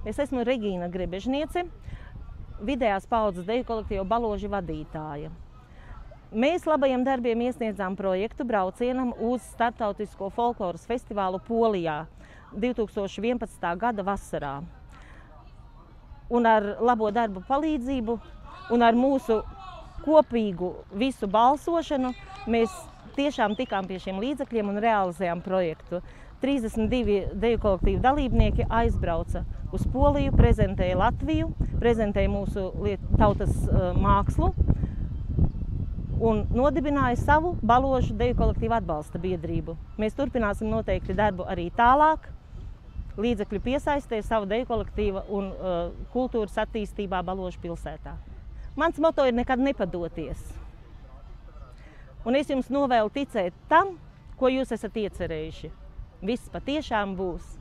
Es esmu Regīna Grebežniece, vidējās paudzes deju kolektīva Baloži vadītāja. Mēs labajiem darbiem iesniedzām projektu braucienam uz starptautisko folkloras festivālu Polijā 2011. gada vasarā. Un ar labo darbu palīdzību un ar mūsu kopīgu visu balsošanu mēs tiešām tikām pie šiem līdzekļiem un realizējām projektu. 32 deju kolektīvu dalībnieki aizbrauca uz Poliju, prezentēja Latviju, prezentēja mūsu tautas mākslu un nodibināja savu Baložu deju kolektīvu atbalsta biedrību. Mēs turpināsim noteikti darbu arī tālāk, līdzekļu piesaistē savu deju kolektīva un kultūras attīstībā Baložu pilsētā. Mans moto ir nekad nepadoties. Un es jums novēlu ticēt tam, ko jūs esat iecerējuši. Viss patiešām būs.